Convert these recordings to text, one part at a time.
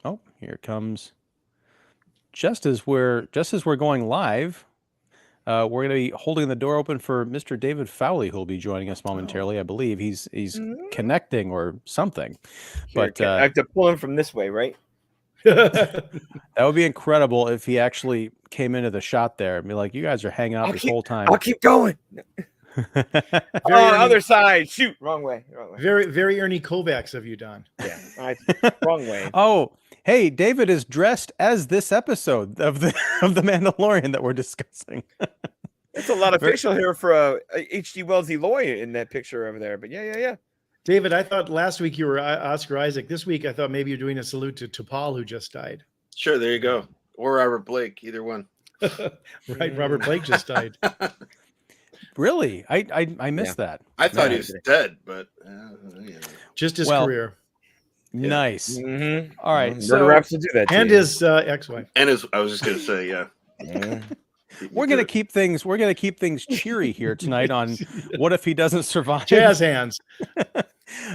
Oh, here it comes. Just as we're going live, we're going to be holding the door open for Mr. David Fowlie, who will be joining us momentarily. I believe he's connecting or something. Here, But I have to pull him from this way, right? that would be incredible if he actually came into the shot there and be like, "You guys are hanging out this whole time." I'll keep going. Other side. Shoot, wrong way. Very Ernie Kovacs of you, Don. Yeah, wrong way. Oh, hey, David is dressed as this episode of the Mandalorian that we're discussing. It's a lot of facial hair for H.G. Wells Eloy in that picture over there. But yeah. David, I thought last week you were Oscar Isaac. This week I thought maybe you're doing a salute to Paul, who just died. Sure, there you go. Or Robert Blake, either one. Right, Robert Blake just died. Really? I missed that. I thought he was dead, but just his career. Nice. Mm-hmm. All right. Murder raps will do that. And his ex-wife. And his, I was just gonna say, yeah. We're gonna keep things cheery here tonight on What If He Doesn't Survive? Jazz hands.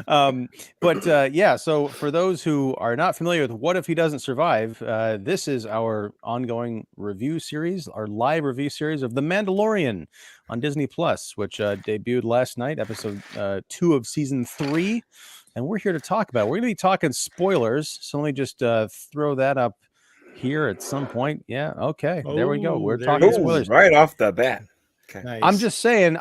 So for those who are not familiar with What If He Doesn't Survive, this is our ongoing review series, our live review series of The Mandalorian on Disney Plus, which debuted last night, episode 2 of season 3. And we're here to talk about it. We're going to be talking spoilers. So let me just throw that up here at some point. Yeah. Okay. There we go. We're talking spoilers right off the bat. Okay. Nice. I'm just saying,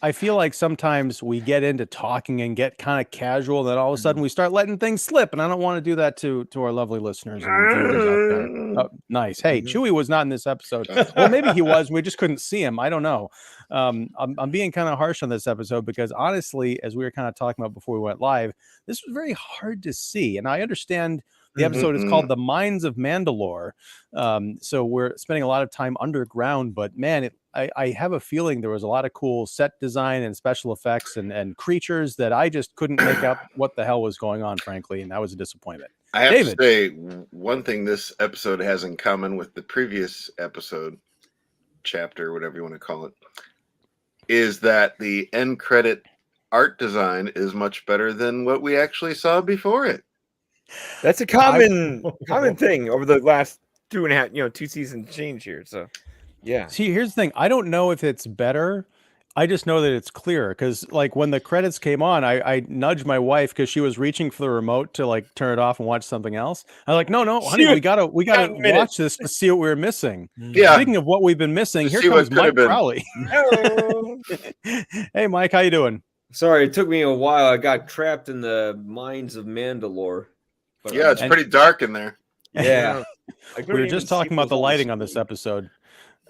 I feel like sometimes we get into talking and get kind of casual, and then all of a sudden we start letting things slip. And I don't want to do that to our lovely listeners and viewers out there. Oh, nice. Hey, Chewie was not in this episode. Well, maybe he was. We just couldn't see him. I don't know. I'm being kind of harsh on this episode because honestly, as we were kind of talking about before we went live, this was very hard to see. And I understand the episode is called The Mines of Mandalore. So we're spending a lot of time underground, but man, I have a feeling there was a lot of cool set design and special effects and creatures that I just couldn't make up what the hell was going on, frankly. And that was a disappointment. I have to say, one thing this episode has in common with the previous episode, chapter, whatever you want to call it, is that the end credit art design is much better than what we actually saw before it. That's a common thing over the last 2 seasons change here. So, yeah. See, here's the thing. I don't know if it's better. I just know that it's clear because, like, when the credits came on, I nudged my wife because she was reaching for the remote to like turn it off and watch something else. I'm like, no, honey, we gotta watch this to see what we're missing. Yeah. Speaking of what we've been missing, here comes Mike Crowley. Hello. Hey, Mike, how you doing? Sorry, it took me a while. I got trapped in the mines of Mandalore. But yeah, it's pretty dark in there. Yeah. We were just talking about the lighting on this episode.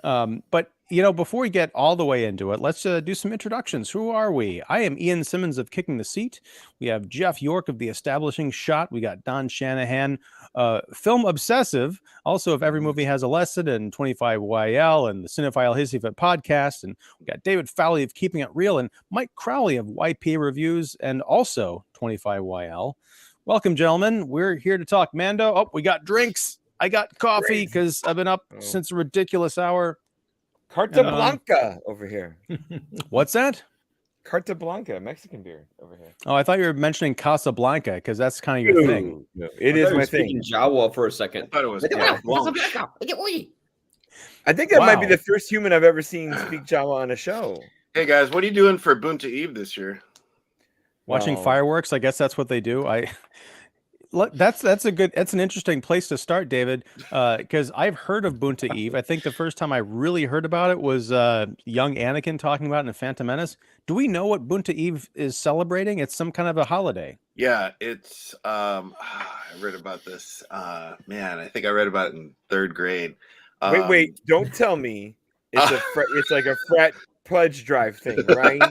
But, before we get all the way into it, let's do some introductions. Who are we? I am Ian Simmons of Kicking the Seat. We have Jeff York of The Establishing Shot. We got Don Shanahan, film obsessive, also of Every Movie Has a Lesson, and 25YL, and the Cinephile Hissy Fit podcast. And we got David Fowlie of Keeping It Real, and Mike Crowley of YP Reviews, and also 25YL. Welcome, gentlemen. We're here to talk Mando. Oh, we got drinks. I got coffee because I've been up since a ridiculous hour. Carta Blanca over here. What's that? Carta Blanca, Mexican beer over here. Oh, I thought you were mentioning Casablanca because that's kind of your thing. No, it is my thing. Jawa for a second. I thought it was I think that might be the first human I've ever seen speak Jawa on a show. Hey guys, what are you doing for Bunta Eve this year? Watching fireworks. I guess that's what they do. That's an interesting place to start, David, because I've heard of Bunta Eve. I think the first time I really heard about it was young Anakin talking about it in Phantom Menace. Do we know what Bunta Eve is celebrating? It's some kind of a holiday. Yeah, it's I read about this. Man, I think I read about it in 3rd grade. Wait, don't tell me it's like a frat pledge drive thing, right?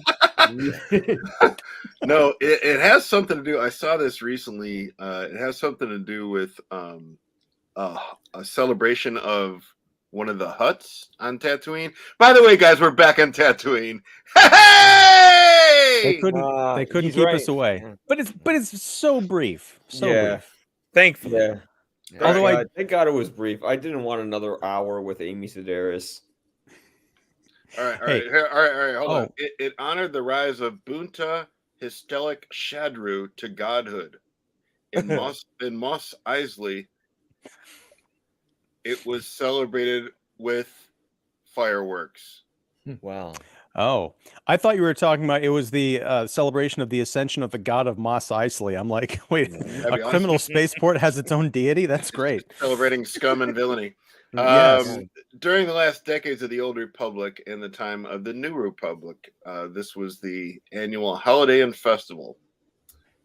No, it has something to do. I saw this recently. It has something to do with a celebration of one of the huts on Tatooine. By the way, guys, we're back on Tatooine. Hey! They couldn't keep us away. But it's so brief. So brief. Thankfully. Yeah. Although thank God it was brief. I didn't want another hour with Amy Sedaris. All right. Hold on. It honored the rise of Bunta Histelic Shadru to godhood. in Mos Eisley, it was celebrated with fireworks. Wow. Oh, I thought you were talking about it was the celebration of the ascension of the god of Mos Eisley. I'm like, wait, That'd a be criminal awesome. spaceport has its own deity? That's great. Celebrating scum and villainy. Yes. During the last decades of the Old Republic and the time of the New Republic, this was the annual holiday and festival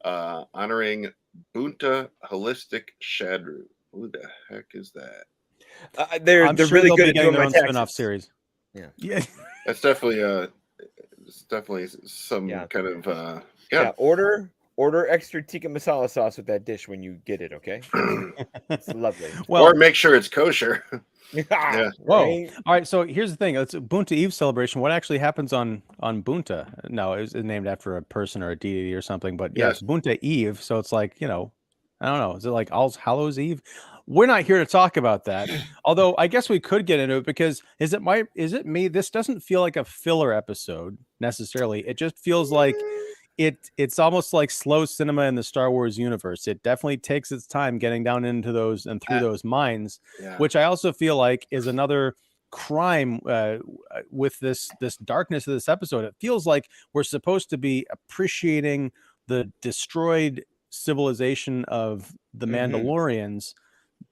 honoring Bunta Holistic Shadru. Who the heck is that? They're I'm sure really they'll good be at getting doing their my own taxes. spin-off series. Yeah. That's definitely some kind of Yeah. Order extra tikka masala sauce with that dish when you get it. Okay. It's lovely. Well, or make sure it's kosher. Yeah. whoa. Right? All right, so here's the thing. It's a Bunta Eve celebration. What actually happens on Bunta? No, it's named after a person or a deity or something, but yes, Bunta Eve. So it's like, I don't know. Is it like All Hallows Eve? We're not here to talk about that. Although I guess we could get into it because is it me? This doesn't feel like a filler episode necessarily. It just feels like it's almost like slow cinema in the Star Wars universe. It definitely takes its time getting down into those and through those minds, which I also feel like is another crime with this darkness of this episode. It feels like we're supposed to be appreciating the destroyed civilization of the Mandalorians,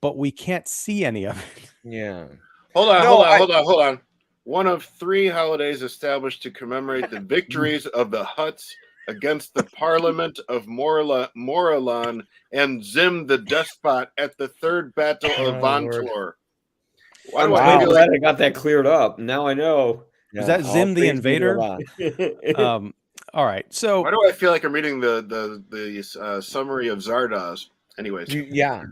but we can't see any of it. Yeah. Hold on. One of 3 holidays established to commemorate the victories of the Hutts against the Parliament of Moralan and Zim the Despot at the Third Battle of Vontor. I'm glad I got that cleared up. Now I know. Is that Zim the Invader? All right. So why do I feel like I'm reading the summary of Zardoz? Anyways. Yeah.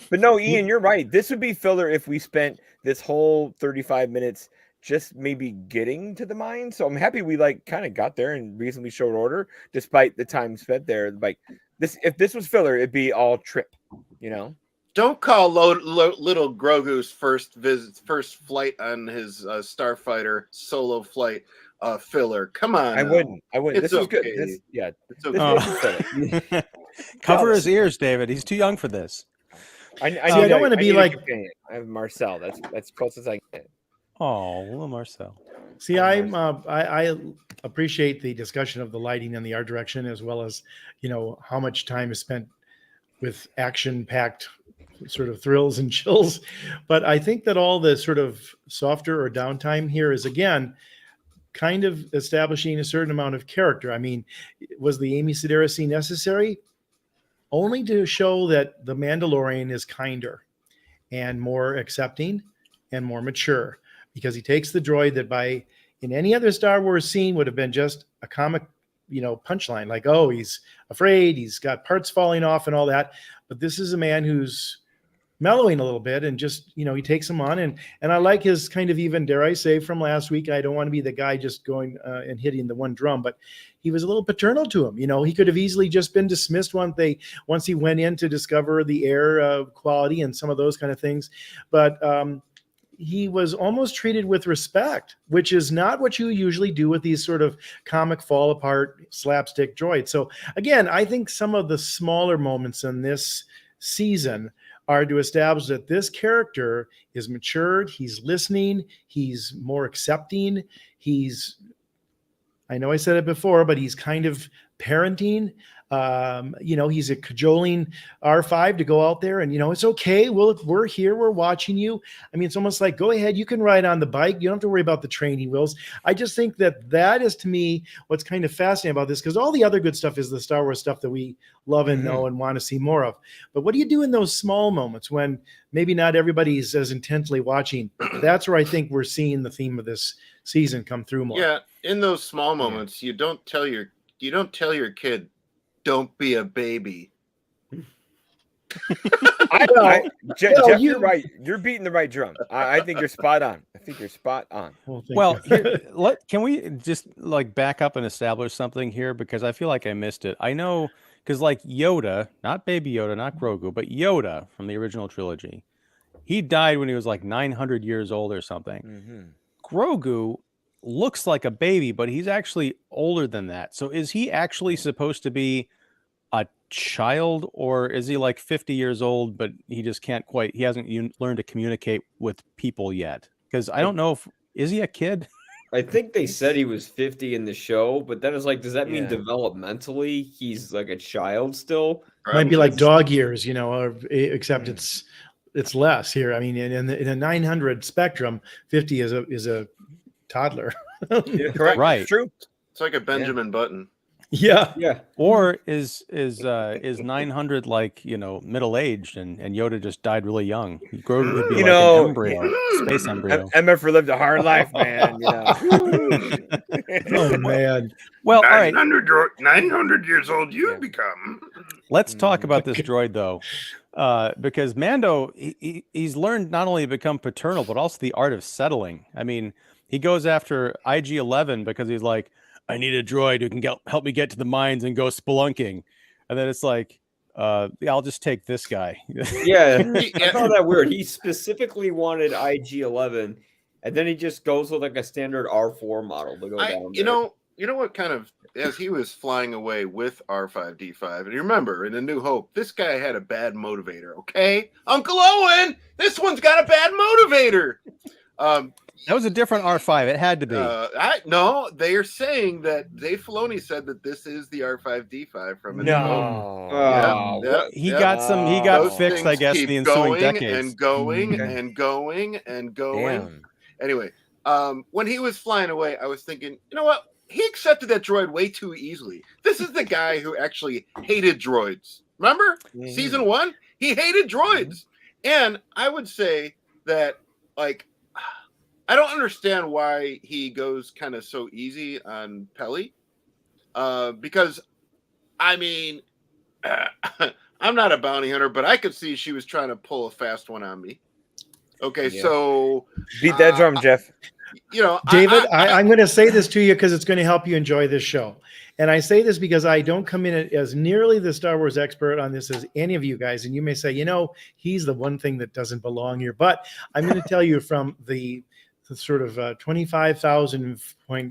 But no, Ian, you're right. This would be filler if we spent this whole 35 minutes just maybe getting to the mine. So I'm happy we kind of got there in reasonably short order, despite the time spent there. Like this, if this was filler, it'd be all trip, Don't call little Grogu's first flight on his starfighter solo flight filler. Come on, I wouldn't. It's This was okay. good. It's okay. This wasn't filler. cover his ears, David. He's too young for this. I don't want to be like I have Marcel. That's close as I get. Oh, little Marcel. See, I appreciate the discussion of the lighting and the art direction, as well as how much time is spent with action-packed sort of thrills and chills. But I think that all the sort of softer or downtime here is again kind of establishing a certain amount of character. I mean, was the Amy Sedaris scene necessary? Only to show that the Mandalorian is kinder and more accepting and more mature, because he takes the droid that in any other Star Wars scene would have been just a comic, punchline, like, oh, he's afraid, he's got parts falling off and all that. But this is a man who's mellowing a little bit and just, he takes him on. And I like his kind of, even, dare I say, from last week, I don't want to be the guy just going and hitting the one drum, but he was a little paternal to him. He could have easily just been dismissed once he went in to discover the air quality and some of those kind of things. But he was almost treated with respect, which is not what you usually do with these sort of comic fall apart slapstick droids. So again, I think some of the smaller moments in this season are to establish that this character is matured. He's listening. He's more accepting. I know I said it before, but he's kind of parenting. He's cajoling R5 to go out there and, it's okay. We're here. We're watching you. I mean, it's almost like, go ahead. You can ride on the bike. You don't have to worry about the training wheels. I just think that is, to me, what's kind of fascinating about this, because all the other good stuff is the Star Wars stuff that we love and know and want to see more of. But what do you do in those small moments when maybe not everybody's as intently watching? That's where I think we're seeing the theme of this season come through more. Yeah. In those small moments, you don't tell your kid, don't be a baby. Jeff, you're right. You're beating the right drum. I think you're spot on. Well, can we just back up and establish something here? Because I feel like I missed it. I know, because Yoda, not Baby Yoda, not Grogu, but Yoda from the original trilogy, he died when he was 900 years old or something. Grogu looks like a baby, but he's actually older than that. So is he actually supposed to be a child, or is he like 50 years old, but he just can't quite, he hasn't learned to communicate with people yet? Because I don't know if, is he a kid? I think they said he was 50 in the show, but then it's like, does that mean Yeah. developmentally he's like a child still? Might be like Probably. dog years, or, except it's less here. I mean, in a 900 spectrum, 50 is a toddler. Correct. Right. It's true. It's like a Benjamin Button. Yeah. Yeah. Or is 900 like, middle aged and Yoda just died really young? Grogu would be like an embryo, space embryo. MF lived a hard life, man. Oh man. Well, all right. 900 years old you Yeah. become. Let's talk about this droid though, because Mando he's learned not only to become paternal but also the art of settling. I mean, he goes after IG-11 because he's like, I need a droid who can help me get to the mines and go spelunking, and then it's like, I'll just take this guy. Yeah, I found that weird. He specifically wanted IG-11, and then he just goes with like a standard R4 model to go down. You know what kind of, as he was flying away with R5D5, and you remember in A New Hope, this guy had a bad motivator. Okay, Uncle Owen, this one's got a bad motivator. That was a different R5. It had to be. No, they are saying that Dave Filoni said that this is the R5D5 from A New Hope. No. Yeah, He yeah. got Those fixed, I things guess, keep the ensuing going decades. and going Okay. and going and going. Damn. Anyway, when he was flying away, I was thinking, you know what? He accepted that droid way too easily. This is the guy who actually hated droids. Remember? Mhm. Season 1? He hated droids. And I would say that, like, I don't understand why he goes kind of so easy on Pelly. Because, I mean, I'm not a bounty hunter, but I could see she was trying to pull a fast one on me. Okay, Yeah. so, Beat that drum, Jeff. David, I'm going to say this to you because it's going to help you enjoy this show. And I say this because I don't come in as nearly the Star Wars expert on this as any of you guys. And you may say, he's the one thing that doesn't belong here. But I'm going to tell you from the sort of 25,000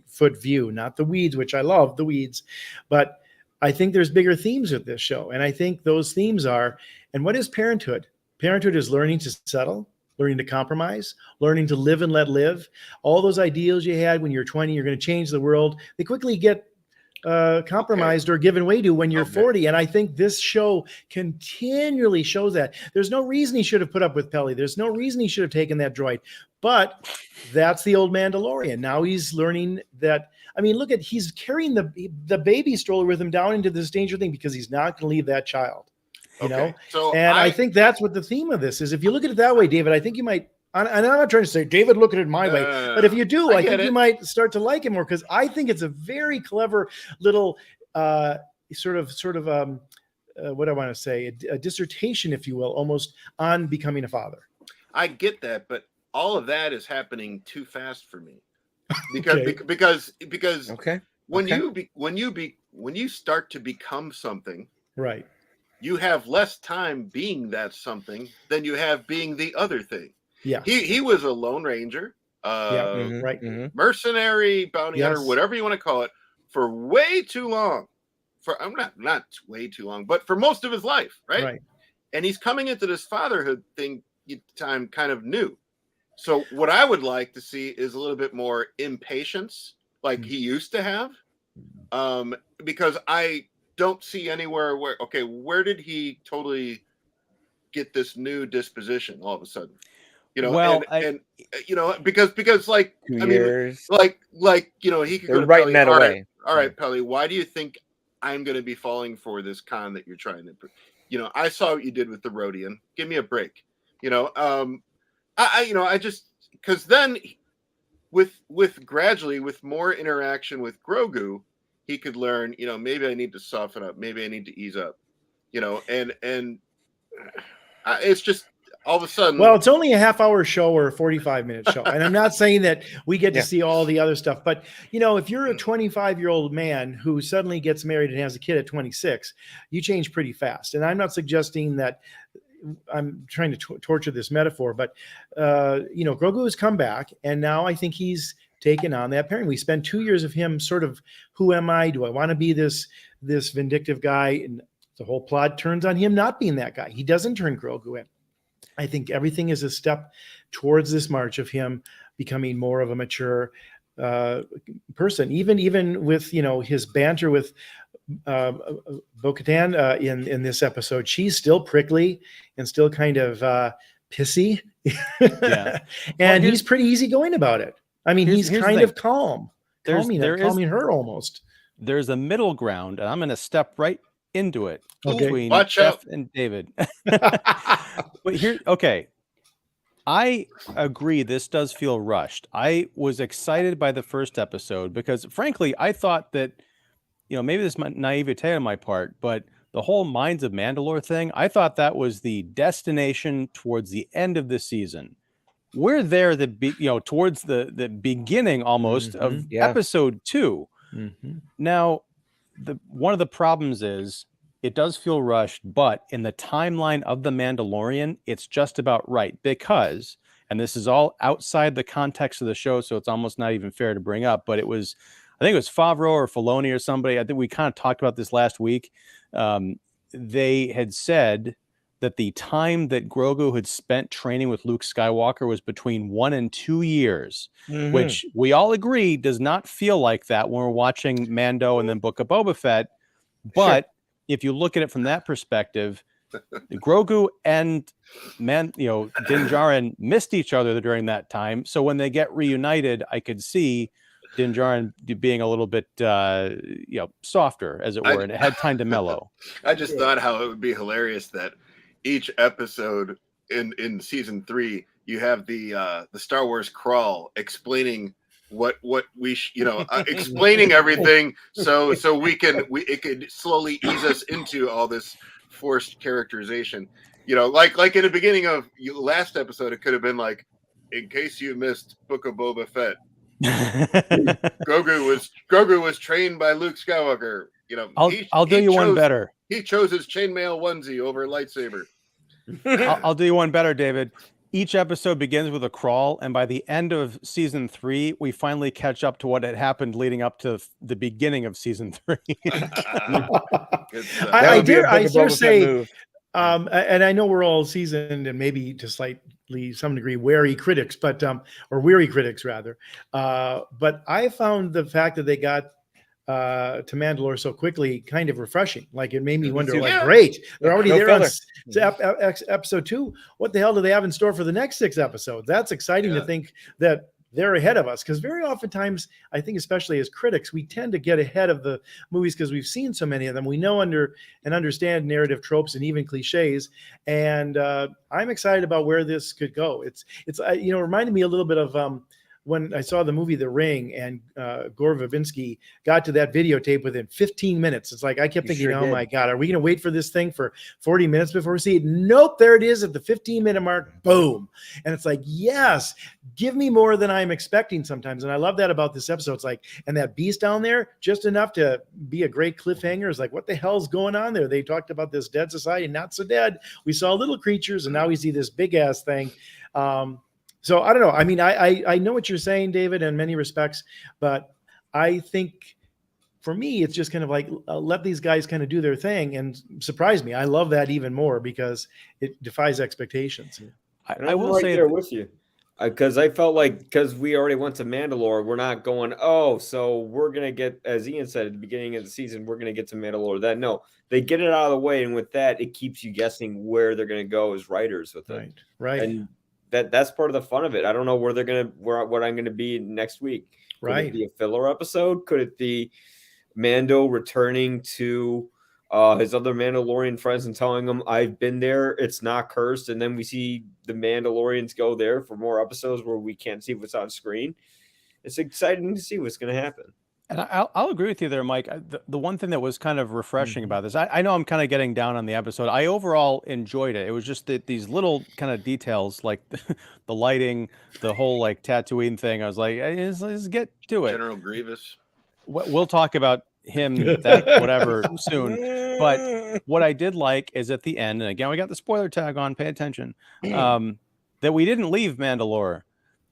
foot view, not the weeds, which I love the weeds, but I think there's bigger themes with this show. And I think those themes are, and what is parenthood? Parenthood is learning to settle, learning to compromise, learning to live and let live. All those ideals you had when you're 20, you're going to change the world. They quickly get compromised or given way to when you're 40. And I think this show continually shows that. There's no reason he should have put up with Pelly. There's no reason he should have taken that droid. But that's the old Mandalorian. Now he's learning that. I mean, look at, he's carrying the baby stroller with him down into this danger thing because he's not going to leave that child. You know? So and I think that's what the theme of this is. If you look at it that way, David, I think you might, and I'm not trying to say, David, look at it my way. But if you do, I think you might start to like it more because I think it's a very clever little sort of what I want to say, a dissertation, if you will, almost on becoming a father. I get that, but all of that is happening too fast for me. Because Okay. when you start to become something, Right. you have less time being that something than you have being the other thing. Yeah. He was a lone ranger, Mhm, right. mhm. mercenary, bounty hunter, Yes. whatever you want to call it, for way too long. I'm not way too long, but for most of his life, right? Right. And he's coming into this fatherhood thing time kind of new. So what I would like to see is a little bit more impatience, like he used to have, because I don't see anywhere where did he totally get this new disposition all of a sudden? Well, because like 2 I mean, years. like he could They're go to writing Pelly, that all right, away. all right, Pelly, why do you think I'm going to be falling for this con that you're trying to? I saw what you did with the Rhodian. Give me a break. I just because then with gradually with more interaction with Grogu, he could learn. Maybe I need to soften up. Maybe I need to ease up. And it's just all of a sudden. Well, it's only a half-hour show or a 45-minute show. And I'm not saying that we get to Yeah. see all the other stuff. But, if you're a 25-year-old man who suddenly gets married and has a kid at 26, you change pretty fast. And I'm not suggesting that I'm trying to torture this metaphor, but, Grogu has come back. And now I think he's taken on that parent. We spent 2 years of him sort of, who am I? Do I want to be this vindictive guy? And the whole plot turns on him not being that guy. He doesn't turn Grogu in. I think everything is a step towards this march of him becoming more of a mature person. Even with his banter with Bo-Katan in this episode, she's still prickly and still kind of pissy. Yeah. And he's pretty easygoing about it. I mean, he's kind of calm, calming her almost. There's a middle ground, and I'm going to step right into it between Watch Jeff out. and David. But okay. I agree. This does feel rushed. I was excited by the first episode because, frankly, I thought that, maybe this is naivete on my part, but the whole Minds of Mandalore thing, I thought that was the destination towards the end of the season. We're there, towards the beginning almost of episode 2. Mm-hmm. Now, one of the problems is it does feel rushed, but in the timeline of The Mandalorian, it's just about right because, and this is all outside the context of the show, so it's almost not even fair to bring up, but I think it was Favreau or Filoni or somebody, I think we kind of talked about this last week. They had said that the time that Grogu had spent training with Luke Skywalker was between 1 and 2 years, which we all agree does not feel like that when we're watching Mando and then Book of Boba Fett. But if you look at it from that perspective, Grogu and Din Djarin missed each other during that time. So when they get reunited, I could see Din Djarin being a little bit, softer, as it were, and it had time to mellow. I just thought how it would be hilarious that each episode in season 3, you have the Star Wars crawl explaining what we explaining everything so it could slowly ease us into all this forced characterization. Like in the beginning of last episode, it could have been like, in case you missed Book of Boba Fett, Grogu was trained by Luke Skywalker. I'll do you one better. He chose his chainmail onesie over a lightsaber. I'll do you one better, David. Each episode begins with a crawl, and by the end of season 3, we finally catch up to what had happened leading up to the beginning of season 3. I dare say, and I know we're all seasoned and maybe to slightly some degree wary critics, but or weary critics rather. But I found the fact that they got to Mandalore so quickly kind of refreshing. Like, it made me wonder, great, they're already there on episode 2. What the hell do they have in store for the next 6 episodes? That's exciting to think that they're ahead of us, because very oftentimes, I think especially as critics, we tend to get ahead of the movies because we've seen so many of them. We know and understand narrative tropes and even cliches, and I'm excited about where this could go. It's reminded me a little bit of when I saw the movie The Ring, and Gore Verbinski got to that videotape within 15 minutes. It's like, I kept thinking, my God, are we going to wait for this thing for 40 minutes before we see it? Nope, there it is at the 15-minute mark. Boom. And it's like, yes, give me more than I'm expecting sometimes. And I love that about this episode. It's like, and that beast down there, just enough to be a great cliffhanger. It's like, what the hell's going on there? They talked about this dead society, not so dead. We saw little creatures, and now we see this big ass thing. So I don't know. I mean, I know what you're saying, David, in many respects, but I think for me, it's just kind of like, let these guys kind of do their thing and surprise me. I love that even more because it defies expectations. I will say there with you, because I felt like, because we already went to Mandalore, we're not going, so we're going to get, as Ian said at the beginning of the season, we're going to get to Mandalore. No, they get it out of the way. And with that, it keeps you guessing where they're going to go as writers with it. Right. And that's part of the fun of it. I don't know where what I'm gonna be next week. Could it be a filler episode? Could it be Mando returning to his other Mandalorian friends and telling them, I've been there, it's not cursed, and then we see the Mandalorians go there for more episodes where we can't see what's on screen? It's exciting to see what's gonna happen. And I'll agree with you there, Mike. The one thing that was kind of refreshing about this, I know I'm kind of getting down on the episode. I overall enjoyed it. It was just these little kind of details, like the lighting, the whole like Tatooine thing. I was like, let's get to it. General Grievous. We'll talk about him, that whatever soon. But what I did like is at the end, and again, we got the spoiler tag on. Pay attention. That we didn't leave Mandalore.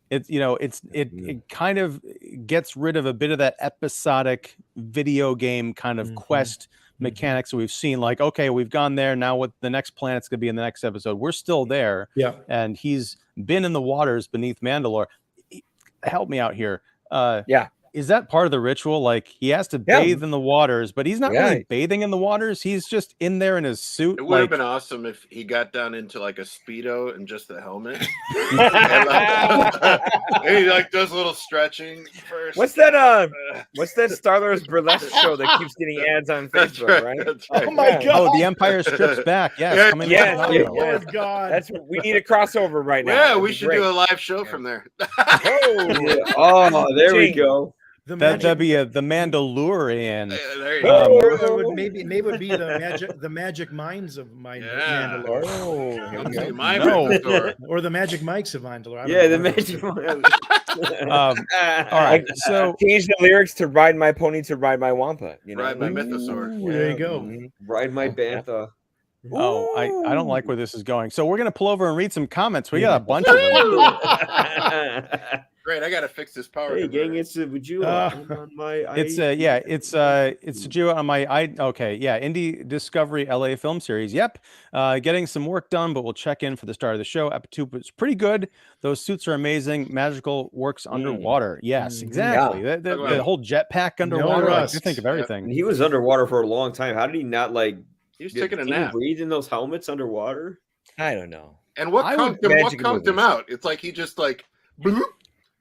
It kind of gets rid of a bit of that episodic video game kind of quest mechanics that we've seen. Like, okay, we've gone there. Now what the next planet's going to be in the next episode. We're still there. Yeah. And he's been in the waters beneath Mandalore. Help me out here. Yeah. Is that part of the ritual? Like, he has to bathe in the waters, but he's not really bathing in the waters. He's just in there in his suit. It would have been awesome if he got down into like a Speedo and just the helmet. And he like does a little stretching first. What's that Star Wars burlesque show that keeps getting ads on Facebook, right? Oh my God. Oh, The Empire Strips Back. Yes. Coming Oh God. That's what we need a crossover right now. Yeah, we should do a live show from there. Oh, there we go. That'd be the Mandalorian. There you go. Or it would maybe it would be the magic minds of Mandalore. Or the magic mics of Mandalore. Yeah, the magic. All right, so change the lyrics to "Ride My Pony" to "Ride My Wampa." You know, Ride my mythosaur. There you go. Ride my bantha. Oh, I don't like where this is going. So we're gonna pull over and read some comments. We got a bunch of them. Great, I gotta fix this power. Hey, gang, it's Vajula on my. It's Sajua on my. Indie Discovery LA film series. Yep, getting some work done, but we'll check in for the start of the show. EP02 was pretty good. Those suits are amazing. Magical works underwater. Yes, exactly. Yeah. The whole jetpack underwater. rust. You think of everything. And he was underwater for a long time. How did he not like? He was taking a can he nap. breathe in those helmets underwater? I don't know. And what conked him out? It's like he just like, bloop,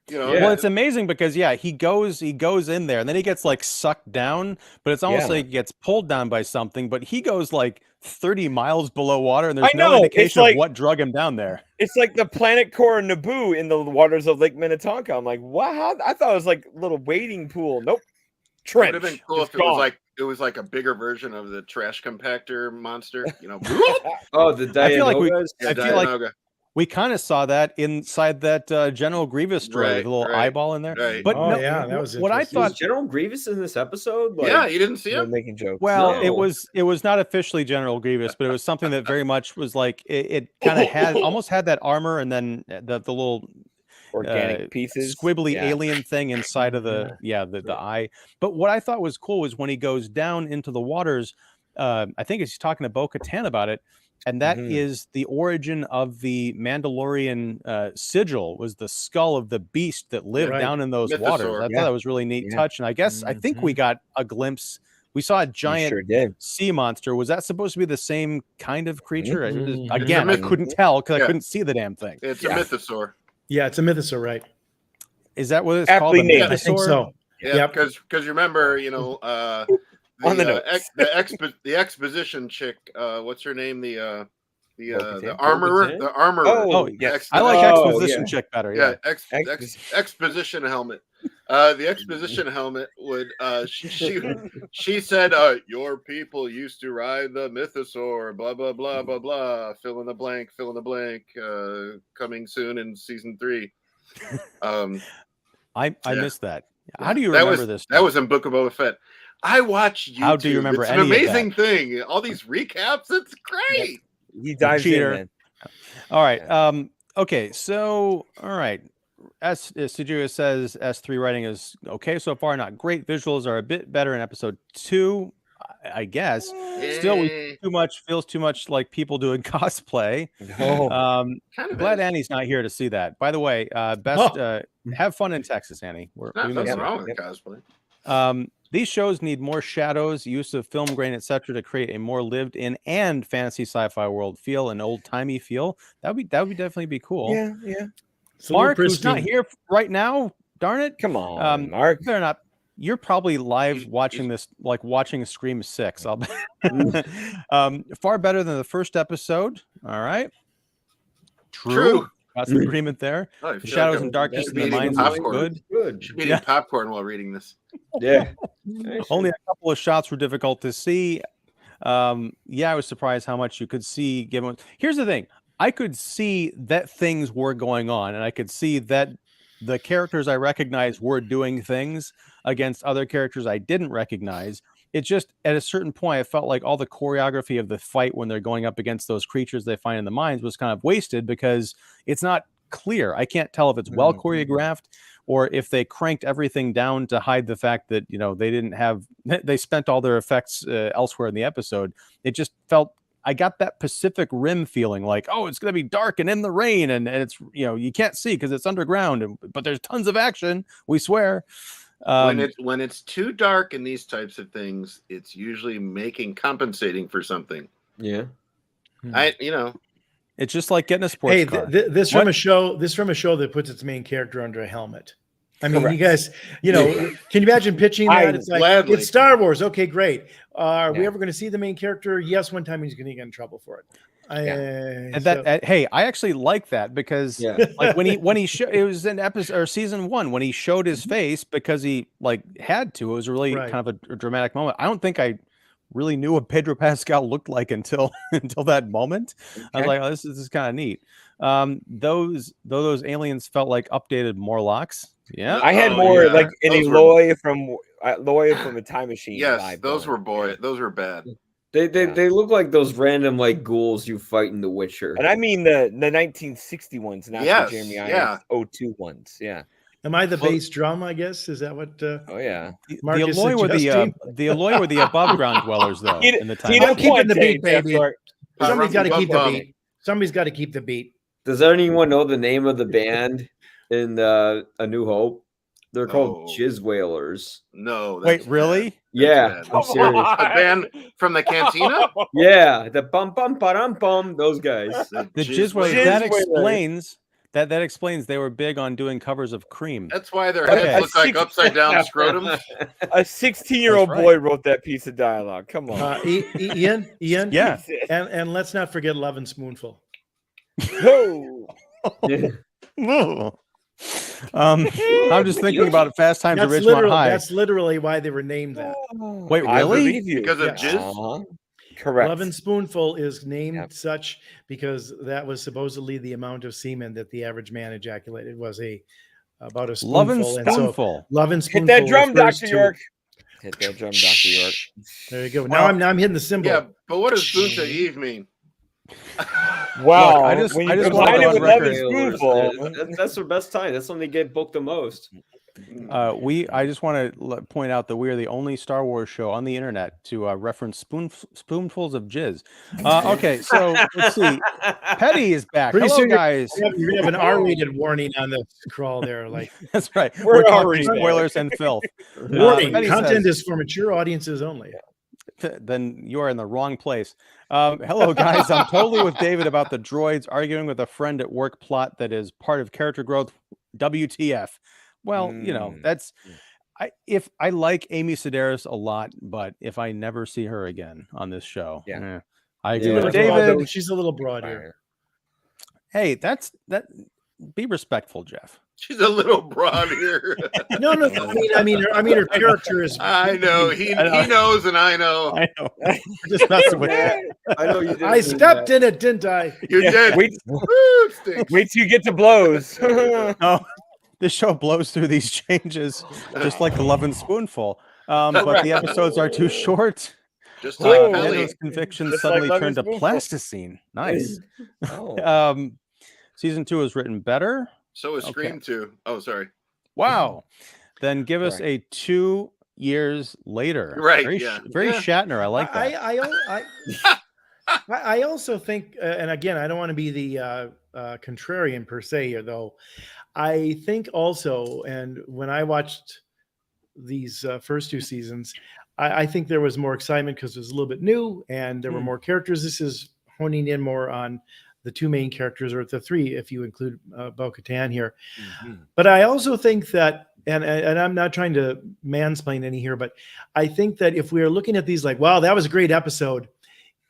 you know. Well, it's amazing because he goes in there and then he gets like sucked down, but it's almost like he gets pulled down by something. But he goes like 30 miles below water, and there's no indication of what drug him down there. It's like the planet core Naboo in the waters of Lake Minnetonka. I'm like, wow! I thought it was like a little wading pool. Nope, trench. It would have been cool if it was like a bigger version of the trash compactor monster. You know. Oh, the Dianogas. I feel like we kind of saw that inside that General Grievous droid, the little eyeball in there. Right. But that was what I thought. Was General Grievous in this episode? Yeah, you didn't see him making jokes. Well, it was not officially General Grievous, but it was something that very much was like it kind of almost had that armor, and then the little organic pieces, squibbly alien thing inside of the eye. But what I thought was cool was when he goes down into the waters. I think he's talking to Bo-Katan about it. And that is the origin of the Mandalorian sigil, was the skull of the beast that lived down in those waters. I thought that was really neat touch. And I guess I think we got a glimpse. We saw a giant sea monster. Was that supposed to be the same kind of creature? Again, I couldn't tell because I couldn't see the damn thing. It's a mythosaur. Yeah, it's a mythosaur, right? Is that what it's called? I think so. Yeah, because remember, you know, the exposition chick, what's her name? The armorer. The armorer. Oh, yes. I like exposition chick better. Yeah, exposition helmet. The exposition helmet would. She said, "Your people used to ride the mythosaur." Blah blah blah blah blah. Fill in the blank. Fill in the blank. Coming soon in season 3. I missed that. How do you remember this? That was in Book of Boba Fett. I watch YouTube. How do you remember it's any an amazing of that? thing. All these recaps. It's great. He dives in, man. All right. Okay. So, all right. As Sujua says, S3 writing is okay so far, not great. Visuals are a bit better in episode 2, I guess. Still, feels too much like people doing cosplay. Glad Annie's not here to see that. By the way, have fun in Texas, Annie. Nothing wrong with cosplay. These shows need more shadows, use of film grain, etc., to create a more lived-in and fantasy sci-fi world feel, an old-timey feel. That would definitely be cool. Yeah. Mark, who's not here right now, darn it. Come on, Mark. They're not. You're probably live watching this, like watching Scream 6. Far better than the first episode. All right. True. Got some agreement there. The shadows and darkness in the minds is good. Should be eating popcorn while reading this. Yeah. Only a couple of shots were difficult to see. I was surprised how much you could see. Here's the thing. I could see that things were going on, and I could see that the characters I recognized were doing things against other characters I didn't recognize. It just, at a certain point, I felt like all the choreography of the fight when they're going up against those creatures they find in the mines was kind of wasted because it's not clear. I can't tell if it's well choreographed or if they cranked everything down to hide the fact that, you know, they spent all their effects elsewhere in the episode. It just felt, I got that Pacific Rim feeling like, oh, it's going to be dark and in the rain, and it's, you know, you can't see because it's underground, but there's tons of action, we swear. When it's too dark in these types of things, it's usually compensating for something. Yeah. It's just like getting a sports car. This from a show that puts its main character under a helmet. I mean, you guys, you know, can you imagine pitching that? It's like, gladly. It's Star Wars. Okay, great. Are we ever going to see the main character? Yes, one time he's going to get in trouble for it. Hey, I actually like that because like when he it was in episode or season 1 when he showed his face because he like had to. It was really kind of a dramatic moment. I don't think I really knew what Pedro Pascal looked like until that moment. I was like, oh, this is kind of neat. Those aliens felt like updated Morlocks. Yeah, I had more like an Eloy from a Time Machine. Yes, those were bad. They look like those random like ghouls you fight in The Witcher. And I mean the 1960 ones, not the Jeremy Irons 02 ones. Yeah. Am I the bass drum? I guess is that what? The Eloy were the above ground dwellers though. In the time, keeping the beat, baby. Somebody's got to keep the beat. Somebody's got to keep the beat. Does anyone know the name of the band in A New Hope? They're called Jizz Whalers. No. Wait, really? Yeah, I'm serious. A band from the Cantina? Yeah, the bum bum ba bum. Those guys. The Jizz Whalers. That explains they were big on doing covers of Cream. That's why their heads look like upside down scrotums. A 16-year-old boy wrote that piece of dialogue. Come on, Ian. Yeah, and let's not forget Love and Spoonful. I'm just thinking about Fast Times at Ridgemont High. That's literally why they were named that. Wait, really? Because of jizz? Correct. Love and Spoonful is named such because that was supposedly the amount of semen that the average man ejaculated was about a spoonful. Love and Spoonful. Love and Spoonful. Hit that drum, Dr. York. Hit that drum, Dr. York. There you go. Now I'm hitting the cymbal. Yeah, but what does Boonta Eve mean? Wow. Look, I just want to go on record. That's their best time. That's when they get booked the most. I just want to point out that we are the only Star Wars show on the internet to reference spoonfuls of jizz. Okay, so let's see. Petty is back. Hello, guys. You have an R-rated warning on the crawl there. Like that's right. We're talking spoilers and filth. Warning: content is for mature audiences only. Then you are in the wrong place. Hello, guys. I'm totally with David about the droids arguing with a friend at work plot that is part of character growth. WTF? Well, you know, that's if I like Amy Sedaris a lot, but if I never see her again on this show, I agree with David. She's a little broad here. Hey, that. Be respectful, Jeff. She's a little broad here. No. I mean, her character is. I know he knows, and I know. I know. Just messing with that. I know you did. I stepped in it, didn't I? You did. Wait till you get to blows. No, this show blows through these changes just like the Love and Spoonful. But the episodes are too short. Just like Those convictions Just suddenly like turned to plasticine. Nice. Season 2 is written better. So is Scream 2. Oh, sorry. Wow. Then give us a 2 years later. Right. Very Shatner. I like that. I also think, and again, I don't want to be the contrarian per se here, though. I think also, and when I watched these first 2 seasons, I think there was more excitement because it was a little bit new and there were more characters. This is honing in more on the 2 main characters, or the 3 if you include Bo-Katan here. But I also think that, and I'm not trying to mansplain any here, but I think that if we are looking at these like, wow, that was a great episode,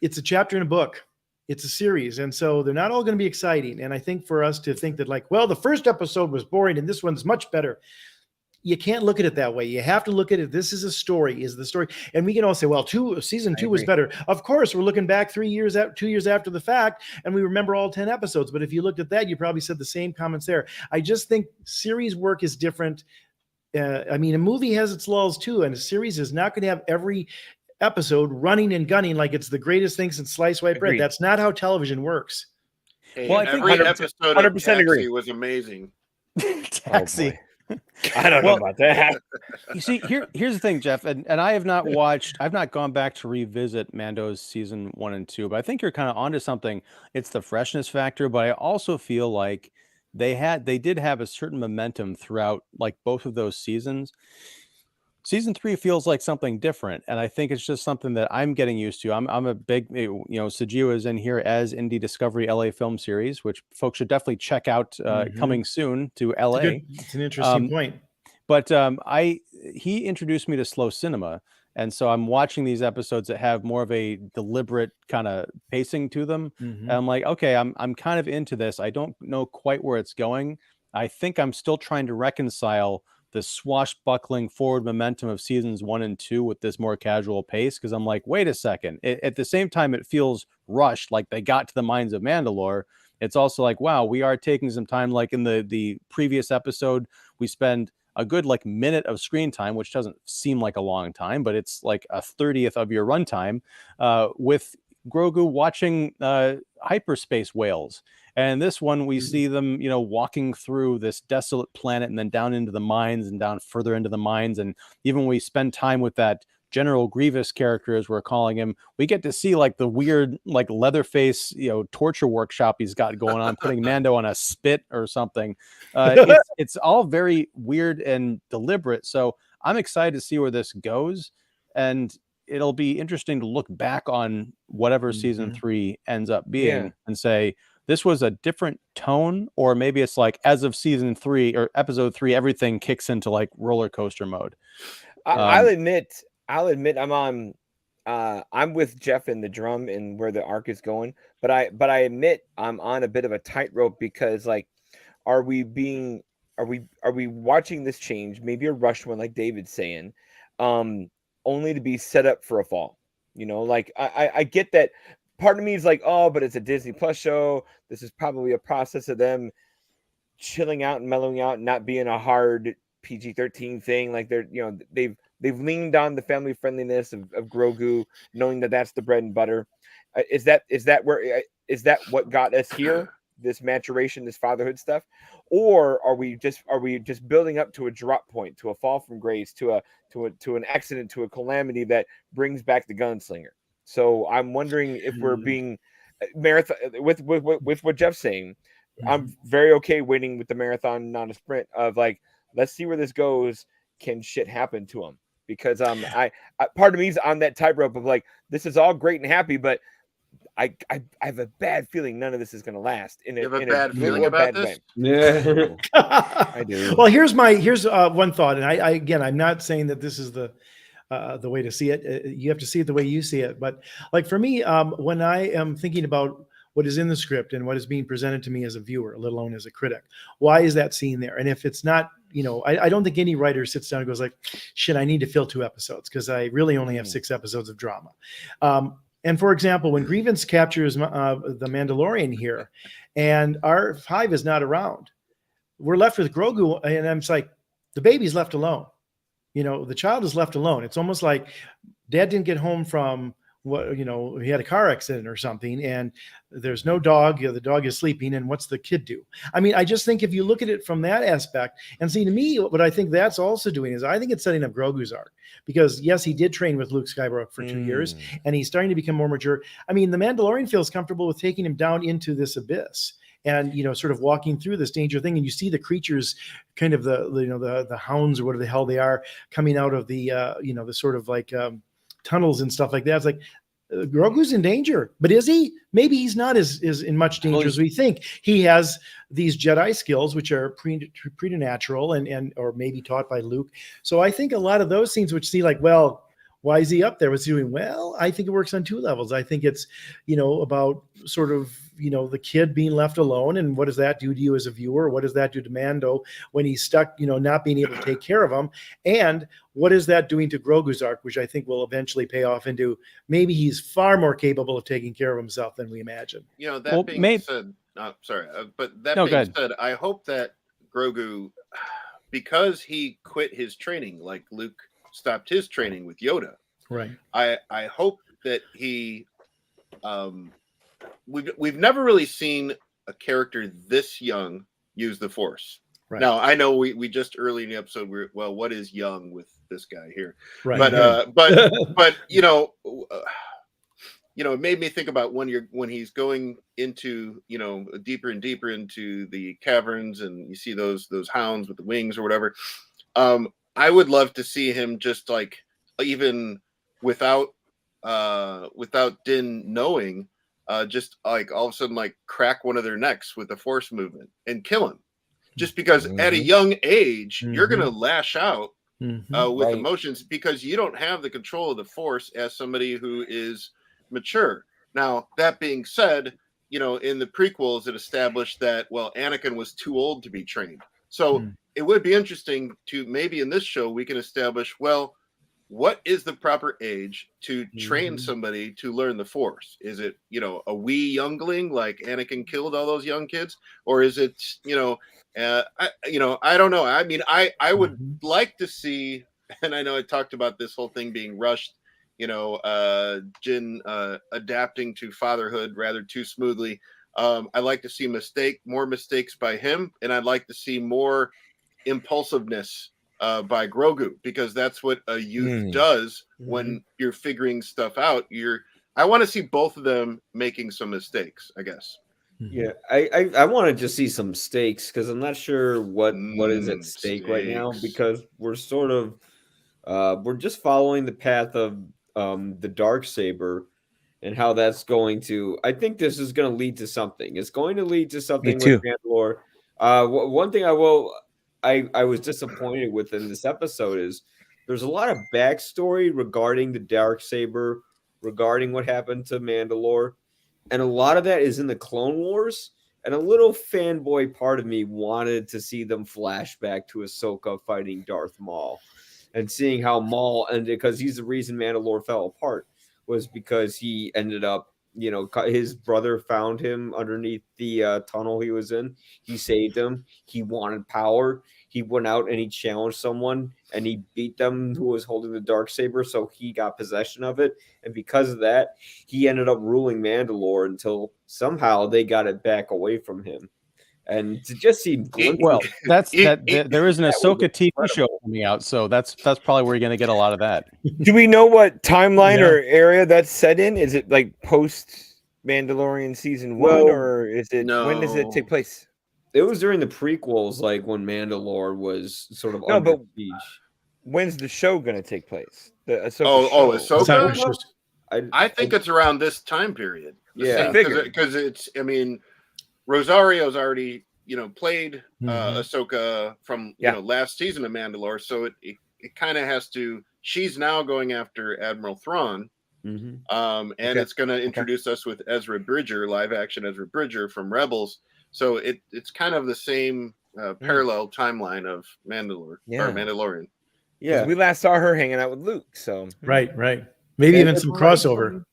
it's a chapter in a book. It's a series. And so they're not all going to be exciting. And I think for us to think that like, well, the first episode was boring and this one's much better. You can't look at it that way. You have to look at it. This is a story, is the story. And we can all say, well, season 2 was better. Of course, we're looking back 2 years after the fact, and we remember all 10 episodes. But if you looked at that, you probably said the same comments there. I just think series work is different. I mean, a movie has its lulls too, and a series is not going to have every episode running and gunning like it's the greatest thing since sliced white bread. That's not how television works. Hey, well, I think every episode of Taxi was amazing. Taxi. I don't know about that. You see, here's the thing, Jeff, and I have not watched, I've not gone back to revisit Mando's season 1 and 2, but I think you're kind of onto something. It's the freshness factor, but I also feel like they did have a certain momentum throughout like both of those seasons. Season 3 feels like something different, and I think it's just something that I'm getting used to. I'm a big, Sajiwa is in here as Indie Discovery LA Film Series, which folks should definitely check out, coming soon to LA. It's an interesting point. But he introduced me to slow cinema, and so I'm watching these episodes that have more of a deliberate kind of pacing to them. And I'm like, okay, I'm kind of into this. I don't know quite where it's going. I think I'm still trying to reconcile the swashbuckling forward momentum of seasons 1 and 2 with this more casual pace, because I'm like, wait a second. At the same time, it feels rushed, like they got to the mines of Mandalore. It's also like, wow, we are taking some time. Like in the previous episode, we spend a good like minute of screen time, which doesn't seem like a long time, but it's like a 30th of your runtime, with Grogu watching hyperspace whales. And this one, we see them, walking through this desolate planet and then down into the mines and down further into the mines. And even when we spend time with that General Grievous character, as we're calling him, we get to see like the weird, like Leatherface, torture workshop he's got going on, putting Mando on a spit or something. It's all very weird and deliberate. So I'm excited to see where this goes. And it'll be interesting to look back on whatever season 3 ends up being and say, this was a different tone, or maybe it's like as of season 3 or episode 3, everything kicks into like roller coaster mode. I'll admit I'm with Jeff in the drum and where the arc is going, but I admit I'm on a bit of a tightrope, because like, are we watching this change, maybe a rushed one like David's saying, only to be set up for a fall? Like I get that. Part of me is like, oh, but it's a Disney Plus show. This is probably a process of them chilling out and mellowing out and not being a hard PG-13 thing. Like they've leaned on the family friendliness of Grogu, knowing that that's the bread and butter. Is that what got us here? This maturation, this fatherhood stuff, or are we just building up to a drop point, to a fall from grace, to an accident, to a calamity that brings back the gunslinger? So I'm wondering if we're being marathon with what Jeff's saying. I'm very okay waiting with the marathon, not a sprint, of like, let's see where this goes. Can shit happen to him? Because I part of me is on that tightrope of like, this is all great and happy, but I have a bad feeling none of this is going to last. You have a bad feeling about this? Yeah, I do. Well, here's one thought, and I'm not saying that this is the way to see it. You have to see it the way you see it. But like for me, when I am thinking about what is in the script and what is being presented to me as a viewer, let alone as a critic, why is that scene there? And if it's not, I don't think any writer sits down and goes like, shit, I need to fill 2 episodes because I really only have 6 episodes of drama. And for example, when Grievance captures the Mandalorian here and R5 is not around, we're left with Grogu, and I'm just like, the baby's left alone. The child is left alone. It's almost like dad didn't get home from he had a car accident or something, and there's no dog. The dog is sleeping, and what's the kid do? I mean, I just think if you look at it from that aspect, and see, to me, what I think that's also doing is I think it's setting up Grogu's arc, because yes, he did train with Luke Skywalker for 2 years, and he's starting to become more mature. I mean, the Mandalorian feels comfortable with taking him down into this abyss. And sort of walking through this danger thing, and you see the creatures, kind of the hounds or whatever the hell they are, coming out of the the sort of like tunnels and stuff like that. It's like Grogu's in danger, but is he? Maybe he's not as in much danger as we think. He has these Jedi skills, which are preternatural and or maybe taught by Luke. So I think a lot of those scenes, which see like, well, why is he up there? What's he doing? Well, I think it works on 2 levels. I think it's, about sort of, the kid being left alone, and what does that do to you as a viewer? What does that do to Mando when he's stuck, not being able to take care of him? And what is that doing to Grogu's arc, which I think will eventually pay off into maybe he's far more capable of taking care of himself than we imagine. That being said, I hope that Grogu, because he quit his training, like Luke stopped his training with Yoda. Right. I hope that he, we've never really seen a character this young use the Force. Right. Now I know we just early in the episode what is young with this guy here, Right. but it made me think about when he's going into deeper and deeper into the caverns, and you see those hounds with the wings or whatever. I would love to see him just like even without Din knowing, just like all of a sudden like crack one of their necks with a force movement and kill him. Just because at a young age, you're going to lash out with emotions because you don't have the control of the force as somebody who is mature. Now, that being said, in the prequels, it established that, Anakin was too old to be trained. So it would be interesting to maybe in this show, we can establish, what is the proper age to train somebody to learn the force? Is it, a wee youngling like Anakin killed all those young kids? Or is it, I don't know. I mean, I would like to see, and I know I talked about this whole thing being rushed, Jin adapting to fatherhood rather too smoothly. I'd like to see more mistakes by him, and I'd like to see more impulsiveness by Grogu, because that's what a youth does when you're figuring stuff out. I want to see both of them making some mistakes, I guess. Yeah, I want to just see some stakes, because I'm not sure what is at stake right now, because we're sort of we're just following the path of the Darksaber and how that's going to. I think this is going to lead to something. It's going to lead to something with Mandalore. One thing I was disappointed with in this episode is there's a lot of backstory regarding the Darksaber, regarding what happened to Mandalore. And a lot of that is in the Clone Wars. And a little fanboy part of me wanted to see them flash back to Ahsoka fighting Darth Maul and seeing how Maul ended, because he's the reason Mandalore fell apart, was because he ended up, his brother found him underneath the tunnel he was in. He saved him. He wanted power. He went out and he challenged someone and he beat them who was holding the Darksaber, so he got possession of it. And because of that, he ended up ruling Mandalore until somehow they got it back away from him. And to just see glimpses, there is an Ahsoka TV show coming out, so that's probably where you're going to get a lot of that. Do we know what timeline or area that's set in? Is it like post Mandalorian season 1, or is it when does it take place? It was during the prequels, like when Mandalore was sort of under siege. When's the show going to take place? The Ahsoka show. Ahsoka? I think it's around this time period. Yeah, because it's. I mean, Rosario's already, played Ahsoka from last season of Mandalore, so it kind of has to. She's now going after Admiral Thrawn, and it's going to introduce us with Ezra Bridger, live action Ezra Bridger from Rebels. So it's kind of the same parallel timeline of Mandalore or Mandalorian. Yeah, we last saw her hanging out with Luke. So right, maybe even some crossover.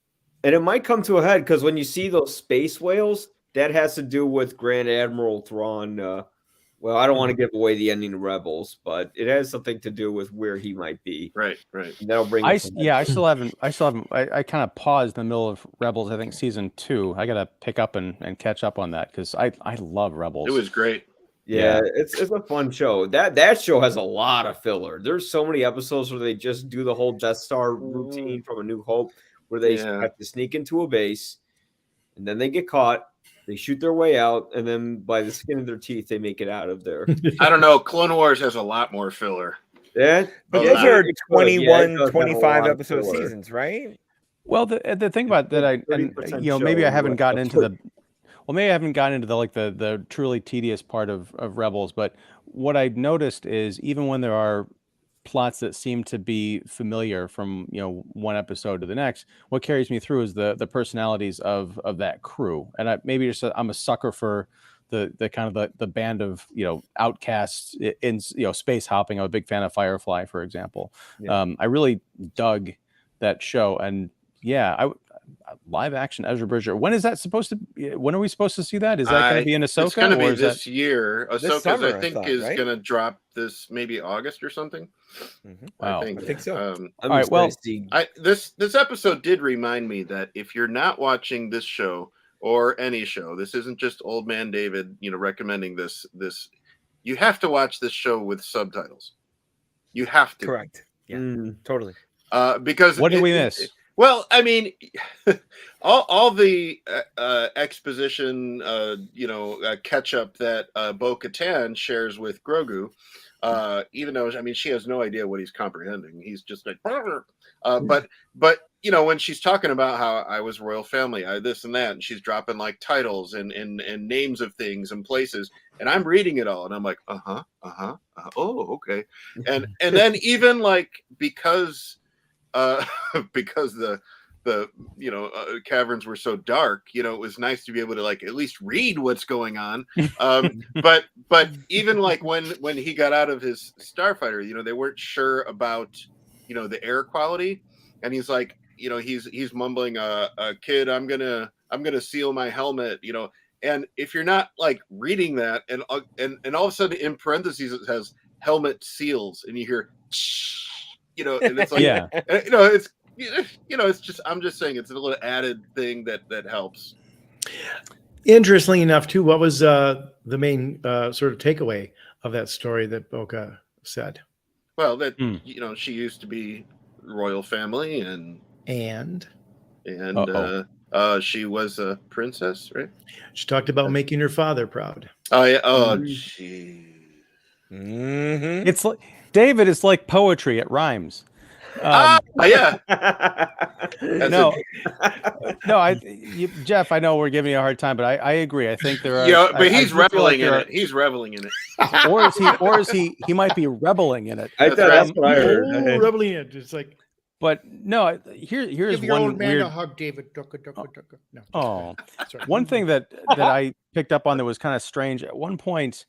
And it might come to a head, because when you see those space whales, that has to do with Grand Admiral Thrawn. Well, I don't want to give away the ending of Rebels, but it has something to do with where he might be. Right. And that'll bring. I still haven't. I kind of paused in the middle of Rebels. I think season 2. I got to pick up and catch up on that, because I love Rebels. It was great. Yeah, it's a fun show. That show has a lot of filler. There's so many episodes where they just do the whole Death Star routine from A New Hope, where they have to sneak into a base, and then they get caught. They shoot their way out, and then by the skin of their teeth, they make it out of there. I don't know. Clone Wars has a lot more filler. Yeah, but those are 21, 25 episode seasons, right? Well, the thing about that, maybe I haven't gotten into the. Well, maybe I haven't gotten into the truly tedious part of Rebels, but what I've noticed is even when there are plots that seem to be familiar from one episode to the next, what carries me through is the personalities of that crew. And I'm a sucker for the kind of the band of outcasts in space hopping. I'm a big fan of Firefly, for example. I really dug that show, and live action Ezra Bridger. When is that supposed to? When are we supposed to see that? Is that going to be in Ahsoka? It's going to be this year. Ahsoka, I think, is going to drop this maybe August or something. Wow. I think so. All right. Well, this episode did remind me that if you're not watching this show or any show, this isn't just old man David, recommending this. you have to watch this show with subtitles. You have to. Correct. Yeah, totally. Because What did we miss? Well, I mean, all the exposition, catch up that Bo-Katan shares with Grogu, even though, I mean, she has no idea what he's comprehending. He's just like, but when she's talking about how I was royal family, I this and that, and she's dropping like titles and names of things and places, and I'm reading it all, and I'm like, oh, okay, and then even like because the caverns were so dark, it was nice to be able to like at least read what's going on. But even like when he got out of his starfighter, they weren't sure about the air quality, and he's like, he's mumbling, kid, I'm gonna seal my helmet, and if you're not like reading that, and all of a sudden in parentheses it says helmet seals, and you hear and it's like, Yeah. it's just, I'm just saying it's a little added thing that helps. Interestingly enough, too, what was the main sort of takeaway of that story that Boca said? Well, that she used to be royal family, and she was a princess, right? She talked about making her father proud. Oh yeah. Oh, gee. Mm-hmm. It's like David. It's like poetry. It rhymes. Yeah. No, Jeff. I know we're giving you a hard time, but I agree. I think there are. Yeah, but he's I feel reveling like in it. He's reveling in it. Or is he? He might be rebelling in it. That's what I heard. Oh, rebelling it. It's like, But no, here's give your one old man weird. a hug, David. No. Oh, Sorry. one thing that I picked up on that was kind of strange. At one point,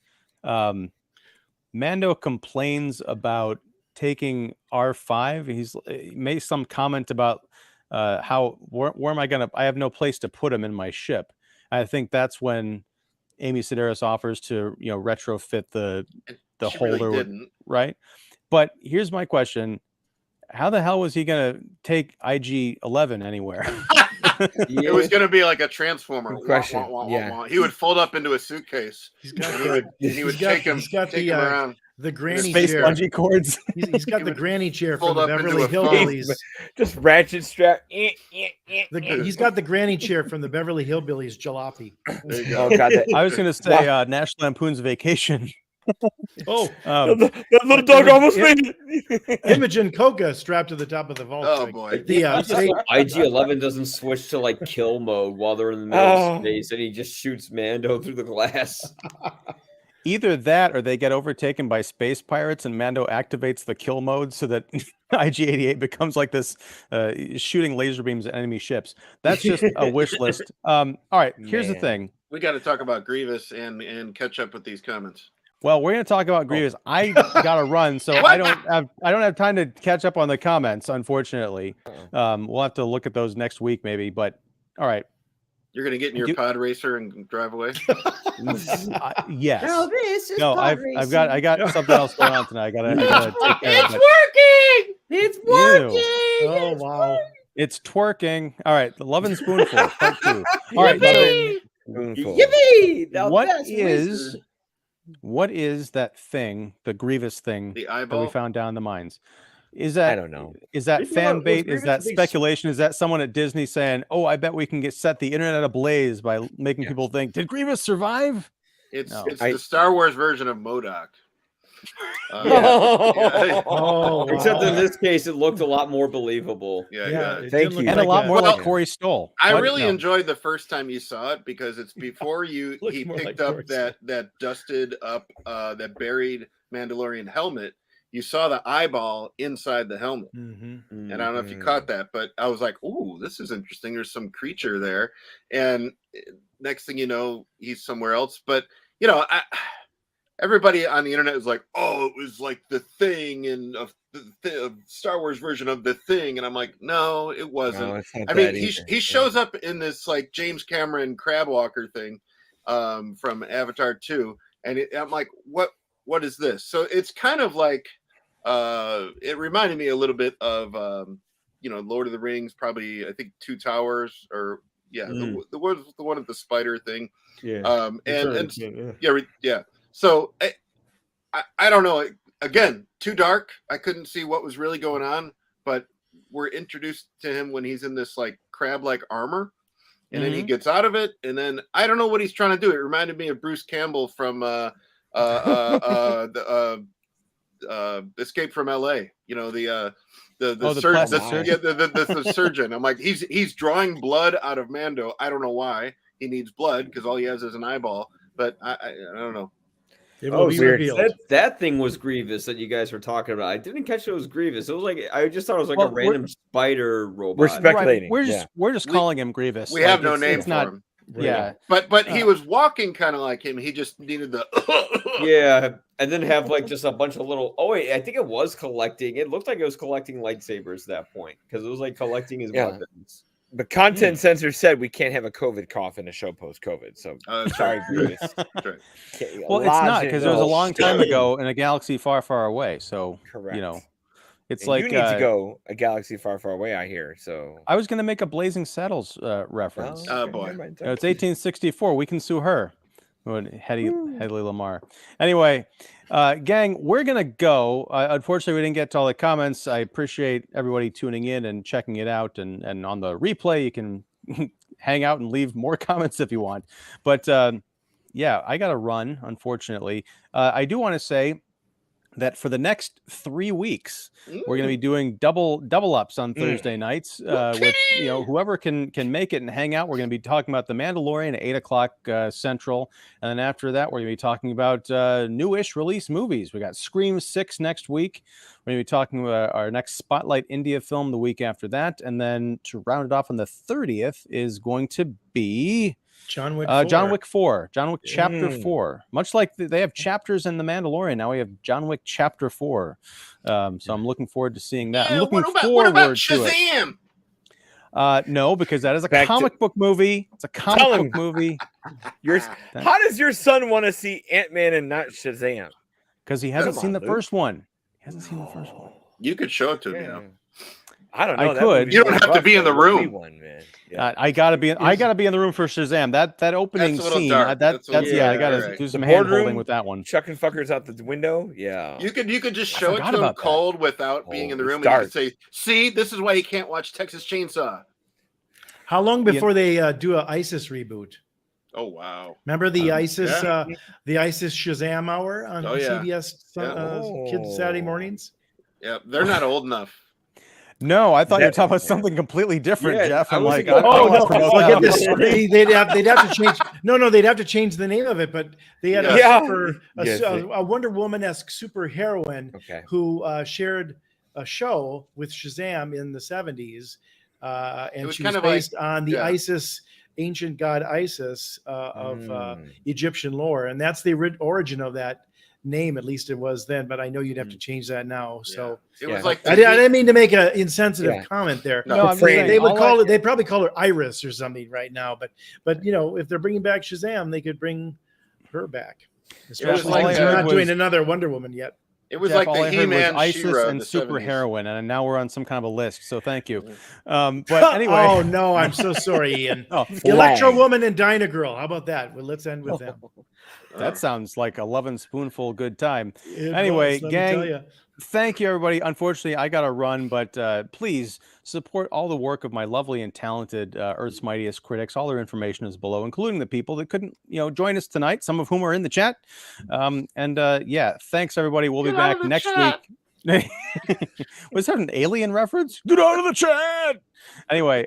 Mando complains about taking R5. He made some comment about where am I gonna? I have no place to put him in my ship. I think that's when Amy Sedaris offers to retrofit the She holder, really didn't. right? But here's my question: how the hell was he gonna take IG-11 anywhere? It was going to be like a transformer. Good question. Wah, wah, wah, Yeah. wah. He would fold up into a suitcase. He's got He would take him around. the granny Space chair. bungee cords. He's got He the would granny chair from fold the up into Beverly a phone. Hillbillies. Just ratchet strap. He's got the granny chair from the Beverly Hillbillies jalopy. There you go. Oh God! I was going to say National Lampoon's Vacation. Oh, That little dog almost made it. Imogen Coca strapped to the top of the vault. Oh boy. The IG-11 doesn't switch to like kill mode while they're in the middle Oh. of space, and he just shoots Mando through the glass. Either that or they get overtaken by space pirates and Mando activates the kill mode so that IG-88 becomes like this shooting laser beams at enemy ships. That's just a wish list. All right, here's the Man. thing. We got to talk about Grievous and catch up with these comments. Well, we're going to talk about Grievous. I got to run, so I don't have time to catch up on the comments, unfortunately. We'll have to look at those next week maybe, but all right. You're going to get in your pod racer and drive away? Yes. Now this is No, I got something else going on tonight. I gotta take care of it. working. It's working. Oh wow! It's twerking. All right, the Love and Spoonful part 2. All right, so Yippee! Now what that's is wizard. what is that thing, the Grievous thing The that we eyeball? found down in the mines? Is that I don't know. Is that Isn't fan that- bait? was Is that Grievous a big speculation? Is that someone at Disney saying, "Oh, I bet we can set the internet ablaze by making people think, did Grievous survive?" It's No. the Star Wars version of MODOK. Oh, Except wow. in this case, it looked a lot more believable. Yeah. it Thank did you. look And a lot more Well, like Corey Stoll. I What? really No. enjoyed the first time you saw it because it's before he Looks more picked like up Corey that dusted up that buried Mandalorian helmet. You saw the eyeball inside the helmet. Mhm. And I don't know if you caught that, but I was like, "Ooh, this is interesting. There's some creature there." And next thing you know, he's somewhere else. But everybody on the internet is like, "Oh, it was like the Thing and of the Star Wars version of the Thing," and I'm like, "No, it wasn't." No, it's not I mean, that either. he shows up in this like James Cameron crab walker thing from Avatar 2, and I'm like, "What is this?" So it's kind of like. It reminded me a little bit of Lord of the Rings, probably I think Two Towers, or the one with the spider thing. Yeah. Yeah. So I don't know. Again, too dark. I couldn't see what was really going on, but we're introduced to him when he's in this like crab-like armor, and then he gets out of it, and then I don't know what he's trying to do. It reminded me of Bruce Campbell from Escape from L.A. You know, the surgeon. I'm like, he's drawing blood out of Mando. I don't know why he needs blood because all he has is an eyeball. But I don't know. It will be revealed. That thing was Grievous that you guys were talking about. I didn't catch it was Grievous. It was like I just thought it was like a random spider robot. We're speculating. Right. We're just calling him Grievous. We have no name for him. Yeah, but he was walking kind of like him. He just needed the and then have like just a bunch of little. Oh wait, I think it was collecting. It looked like it was collecting lightsabers at that point because it was like collecting his weapons. The content censor said we can't have a COVID cough in a show post-COVID. So sorry, Grievous. Well, it's not because it was a long time ago in a galaxy far, far away. So correct. You know, it's and like you need to go a galaxy far, far away. I hear. So I was going to make a Blazing Saddles reference. Oh boy, it's 1864. We can sue her. Hedy Lamarr. Anyway, gang, we're gonna go. Unfortunately, we didn't get to all the comments. I appreciate everybody tuning in and checking it out. And on the replay, you can hang out and leave more comments if you want. But yeah, I got to run. Unfortunately, I do want to say that for the next 3 weeks, we're going to be doing double ups on Thursday nights with whoever can make it and hang out. We're going to be talking about The Mandalorian at 8:00 Central, and then after that, we're going to be talking about newish release movies. We got Scream 6 next week. We're going to be talking about our next Spotlight India film the week after that, and then to round it off on the 30th is going to be John Wick 4. John Wick Chapter 4. Much like they have chapters in The Mandalorian, now we have John Wick Chapter 4. So I'm looking forward to seing that. I'm looking forward to it. No, because that is a comic book movie. It's a comic book movie. How does your son want to see Ant-Man and not Shazam? Because he hasn't seen the first one. You could show it to me. I don't know. I could. You don't have to be in the room. I gotta be in the room for Shazam. That opening scene. I gotta do some hand holding with that one. Chucking fuckers out the window. Yeah. You could just show it to him cold without being in the room, and you could say, "See, this is why he can't watch Texas Chainsaw." How long before they do an ISIS reboot? Oh wow! Remember the ISIS Shazam hour on CBS Kids Saturday mornings? Yeah, they're not old enough. No, I thought you were talking about something completely different, Jeff. I'm like, get this. They'd have to change. No, they'd have to change the name of it. But they had a Wonder Woman-esque super heroine who shared a show with Shazam in the 70s, and she was based on the ISIS, ancient god Isis of Egyptian lore, and that's the origin of that name. At least it was then, but I know you'd have to change that now. So it was like I didn't mean to make an insensitive comment there. No, I'm saying, they would call it. They'd probably call her Iris or something right now. But if they're bringing back Shazam, they could bring her back. Especially since they're not doing another Wonder Woman yet. It was like the He-Man, ISIS, and super heroine, and now we're on some kind of a list. So thank you. But anyway, oh no, I'm so sorry, Ian. Electro Woman and Dyna Girl. How about that? Well, let's end with them. That sounds like a loving spoonful good time. Anyway, gang, thank you, everybody. Unfortunately, I got to run, but please support all the work of my lovely and talented Earth's Mightiest critics. All their information is below, including the people that couldn't, join us tonight, some of whom are in the chat. Thanks, everybody. We'll be back next week. Was that an alien reference? Get out of the chat! Anyway,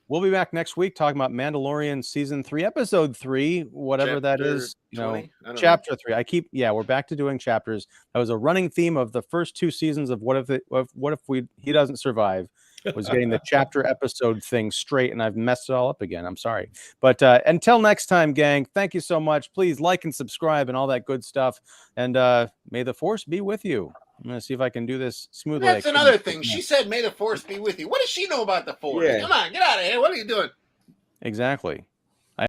we'll be back next week talking about Mandalorian Season 3, Episode 3, whatever that is. Chapter 3. We're back to doing chapters. That was a running theme of the first 2 seasons of What If He Doesn't Survive, was getting the chapter episode thing straight, and I've messed it all up again. I'm sorry. But until next time, gang, thank you so much. Please like and subscribe and all that good stuff. And may the Force be with you. I'm going to see if I can do this smoothly. That's another thing. She said, may the Force be with you. What does she know about the Force? Come on, get out of here. What are you doing? Exactly.